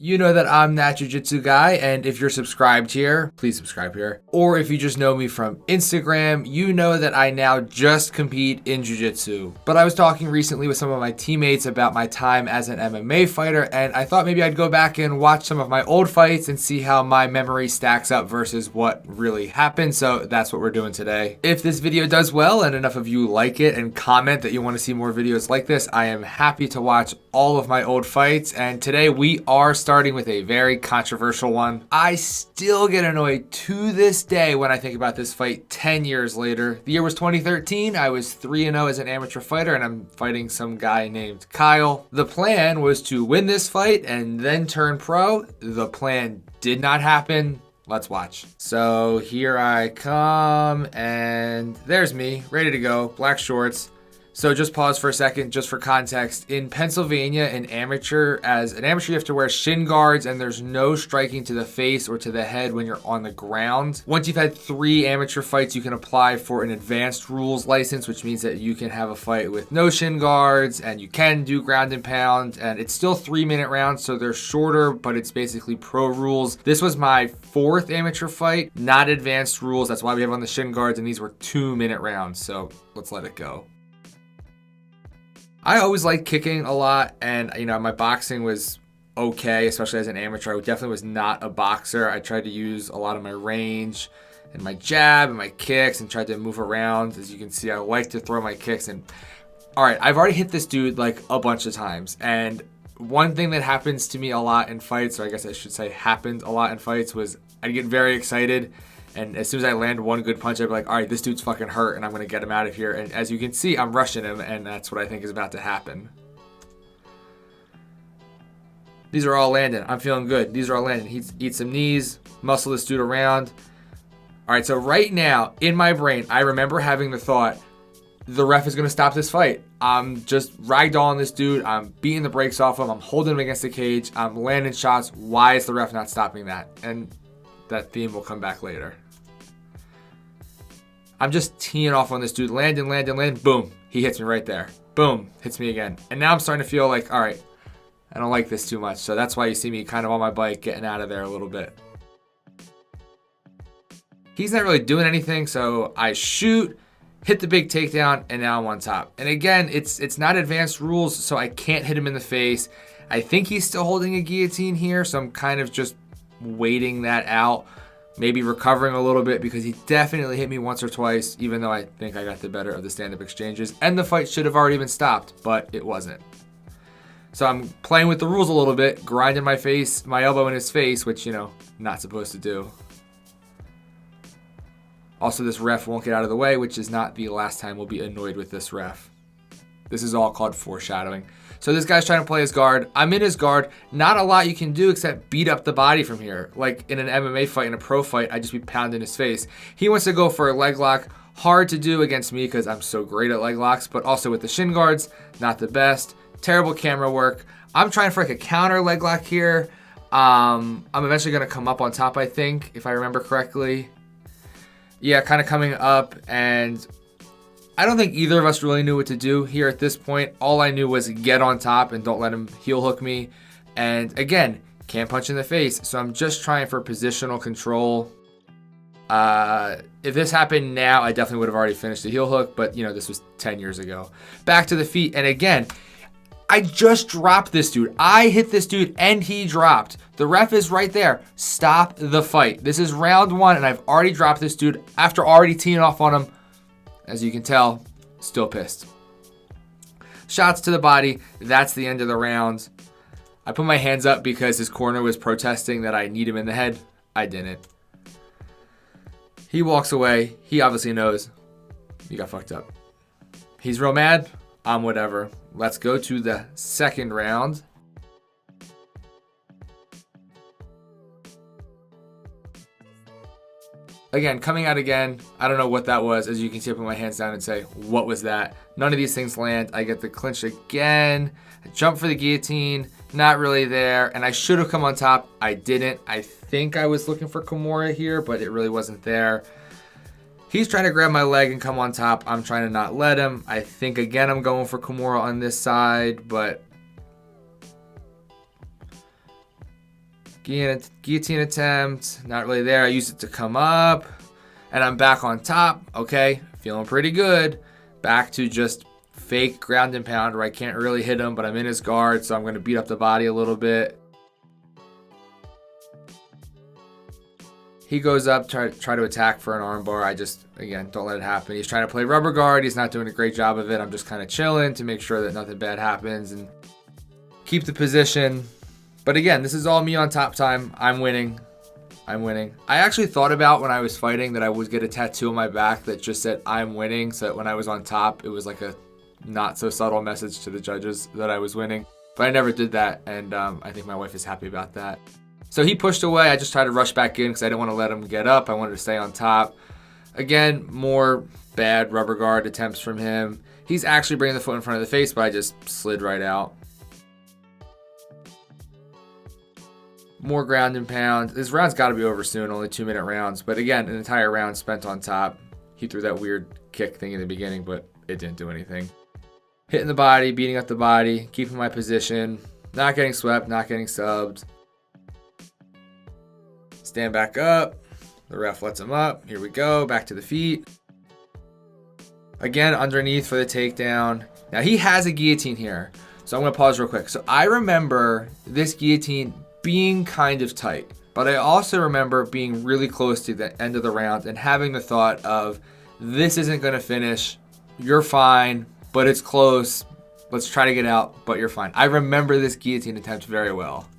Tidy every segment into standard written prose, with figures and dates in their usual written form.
You know that I'm that jiu-jitsu guy, and if you're subscribed here, please subscribe here. Or if you just know me from Instagram, you know that I now just compete in jiu-jitsu. But I was talking recently with some of my teammates about my time as an MMA fighter, and I thought maybe I'd go back and watch some of my old fights and see how my memory stacks up versus what really happened. So that's what we're doing today. If this video does well and enough of you like it and comment that you want to see more videos like this, I am happy to watch all of my old fights. And today we are starting with a very controversial one. I still get annoyed to this day when I think about this fight 10 years later. The year was 2013. I was 3-0 as an amateur fighter, and I'm fighting some guy named Kyle. The plan was to win this fight and then turn pro. The plan did not happen. Let's watch. So here I come, and there's me, ready to go, black shorts. So just pause for a second, just for context. In Pennsylvania, as an amateur, you have to wear shin guards, and there's no striking to the face or to the head when you're on the ground. Once you've had 3 amateur fights, you can apply for an advanced rules license, which means that you can have a fight with no shin guards, and you can do ground and pound, and it's still 3-minute rounds, so they're shorter, but it's basically pro rules. This was my 4th amateur fight, not advanced rules. That's why we have on the shin guards, and these were 2-minute rounds, so let's let it go. I always liked kicking a lot, and my boxing was okay, especially as an amateur. I definitely was not a boxer. I tried to use a lot of my range and my jab and my kicks and tried to move around. As you can see, I like to throw my kicks. And all right, I've already hit this dude like a bunch of times. And one thing that happens to me a lot in fights, or I guess I should say happened a lot in fights, was I'd get very excited. And as soon as I land one good punch, I'd be like, all right, this dude's fucking hurt, and I'm going to get him out of here. And as you can see, I'm rushing him, and that's what I think is about to happen. These are all landing. I'm feeling good. These are all landing. Eat some knees, muscle this dude around. All right, so right now, in my brain, I remember having the thought, the ref is going to stop this fight. I'm just ragdolling this dude. I'm beating the brakes off him. I'm holding him against the cage. I'm landing shots. Why is the ref not stopping that? And that theme will come back later. I'm just teeing off on this dude. Landing. Boom. He hits me right there. Boom. Hits me again. And now I'm starting to feel like, all right, I don't like this too much. So that's why you see me kind of on my bike getting out of there a little bit. He's not really doing anything. So I shoot, hit the big takedown, and now I'm on top. And again, it's not advanced rules, so I can't hit him in the face. I think he's still holding a guillotine here, so I'm kind of just waiting that out. Maybe recovering a little bit, because he definitely hit me once or twice, even though I think I got the better of the stand-up exchanges. And the fight should have already been stopped, but it wasn't. So I'm playing with the rules a little bit, grinding my elbow in his face, which, not supposed to do. Also, this ref won't get out of the way, which is not the last time we'll be annoyed with this ref. This is all called foreshadowing. So this guy's trying to play his guard. I'm in his guard. Not a lot you can do except beat up the body from here. Like in an MMA fight, in a pro fight, I'd just be pounding his face. He wants to go for a leg lock. Hard to do against me because I'm so great at leg locks, but also with the shin guards, not the best. Terrible camera work. I'm trying for like a counter leg lock here. I'm eventually going to come up on top, I think, if I remember correctly. Yeah, kind of coming up, and I don't think either of us really knew what to do here at this point. All I knew was get on top and don't let him heel hook me. And again, can't punch in the face, so I'm just trying for positional control. If this happened now, I definitely would have already finished the heel hook, but this was 10 years ago. Back to the feet, and again, I just dropped this dude. I hit this dude and he dropped. The ref is right there. Stop the fight. This is round 1, and I've already dropped this dude after already teeing off on him. As you can tell, still pissed. Shots to the body. That's the end of the round. I put my hands up because his corner was protesting that I need him in the head. I didn't. He walks away. He obviously knows he got fucked up. He's real mad. I'm whatever. Let's go to the second round. Again, coming out again. I don't know what that was. As you can see, I put my hands down and say, what was that? None of these things land. I get the clinch again. I jump for the guillotine. Not really there. And I should have come on top. I didn't. I think I was looking for Kimura here, but it really wasn't there. He's trying to grab my leg and come on top. I'm trying to not let him. I think, again, I'm going for Kimura on this side, but Guillotine attempt, not really there. I used it to come up, and I'm back on top. Okay, feeling pretty good. Back to just fake ground and pound where I can't really hit him, but I'm in his guard, so I'm going to beat up the body a little bit. He goes up, try to attack for an armbar. I just, again, don't let it happen. He's trying to play rubber guard. He's not doing a great job of it. I'm just kind of chilling to make sure that nothing bad happens and keep the position. But again, this is all me on top time. I'm winning. I actually thought about when I was fighting that I would get a tattoo on my back that just said I'm winning, so that when I was on top, it was like a not so subtle message to the judges that I was winning. But I never did that, and I think my wife is happy about that. So he pushed away. I just tried to rush back in because I didn't want to let him get up. I wanted to stay on top. Again, more bad rubber guard attempts from him. He's actually bringing the foot in front of the face, but I just slid right out. More ground and pound. This round's got to be over soon, only 2-minute rounds. But again, an entire round spent on top. He threw that weird kick thing in the beginning, but it didn't do anything. Hitting the body, beating up the body, keeping my position, not getting swept, not getting subbed. Stand back up. The ref lets him up. Here we go. Back to the feet. Again, underneath for the takedown. Now, he has a guillotine here. So I'm going to pause real quick. So I remember this guillotine being kind of tight. But I also remember being really close to the end of the round and having the thought of, this isn't going to finish. You're fine, but it's close. Let's try to get out, but you're fine. I remember this guillotine attempt very well.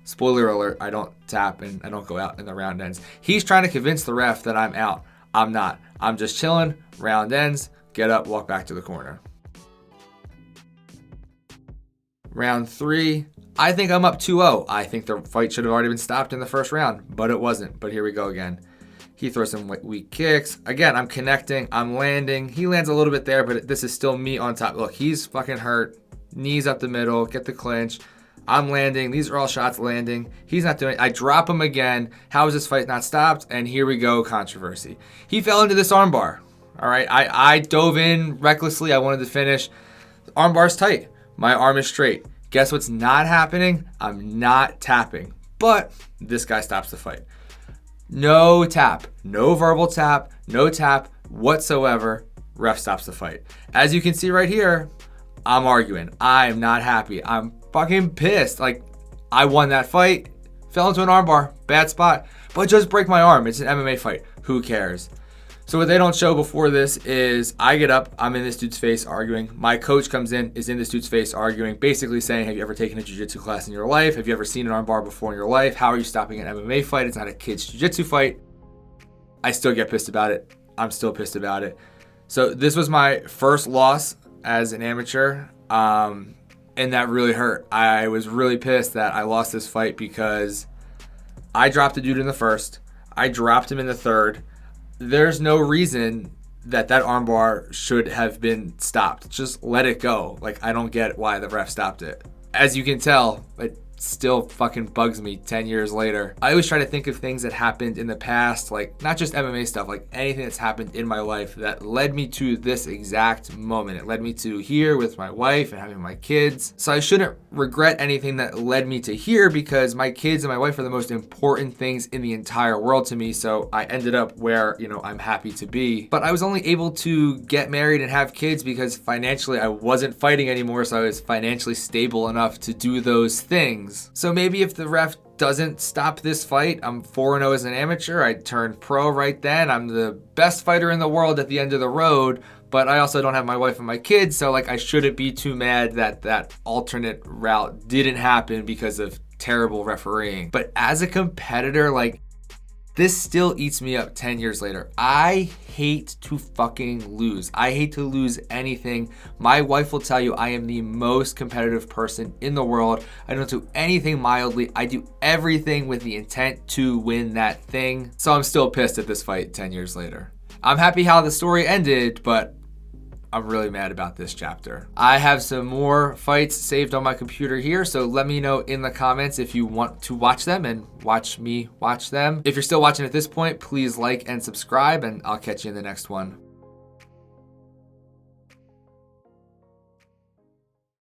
Spoiler alert, I don't tap and I don't go out in the round ends. He's trying to convince the ref that I'm out. I'm not. I'm just chilling. Round ends. Get up, walk back to the corner. Round 3. I think I'm up 2-0. I think the fight should have already been stopped in the first round, but it wasn't. But here we go again. He throws some weak kicks. Again, I'm connecting. I'm landing. He lands a little bit there, but this is still me on top. Look, he's fucking hurt. Knees up the middle. Get the clinch. I'm landing. These are all shots landing. He's not doing it. I drop him again. How is this fight not stopped? And here we go, controversy. He fell into this armbar. All right, I dove in recklessly. I wanted to finish. The armbar's tight. My arm is straight. Guess what's not happening? I'm not tapping. But this guy stops the fight. No tap. No verbal tap. No tap whatsoever. Ref stops the fight. As you can see right here, I'm arguing. I'm not happy. I'm fucking pissed. Like, I won that fight. Fell into an armbar. Bad spot. But just break my arm. It's an MMA fight. Who cares? So what they don't show before this is I get up, I'm in this dude's face arguing. My coach comes in, is in this dude's face arguing, basically saying, have you ever taken a jiu-jitsu class in your life? Have you ever seen an armbar before in your life? How are you stopping an MMA fight? It's not a kid's jiu-jitsu fight. I still get pissed about it. I'm still pissed about it. So this was my first loss as an amateur, and that really hurt. I was really pissed that I lost this fight because I dropped the dude in the first. I dropped him in the third. There's no reason that armbar should have been stopped. Just let it go. Like, I don't get why the ref stopped it. As you can tell, it still fucking bugs me 10 years later. I always try to think of things that happened in the past, like not just MMA stuff, like anything that's happened in my life that led me to this exact moment. It led me to here with my wife and having my kids. So I shouldn't regret anything that led me to here because my kids and my wife are the most important things in the entire world to me. So I ended up where, I'm happy to be. But I was only able to get married and have kids because financially I wasn't fighting anymore. So I was financially stable enough to do those things. So maybe if the ref doesn't stop this fight, I'm 4-0 as an amateur. I turned pro right then. I'm the best fighter in the world at the end of the road, but I also don't have my wife and my kids. So I shouldn't be too mad that alternate route didn't happen because of terrible refereeing. But as a competitor, this still eats me up 10 years later. I hate to fucking lose. I hate to lose anything. My wife will tell you I am the most competitive person in the world. I don't do anything mildly. I do everything with the intent to win that thing. So I'm still pissed at this fight 10 years later. I'm happy how the story ended, but I'm really mad about this chapter. I have some more fights saved on my computer here, so let me know in the comments if you want to watch them and watch me watch them. If you're still watching at this point, please like and subscribe, and I'll catch you in the next one.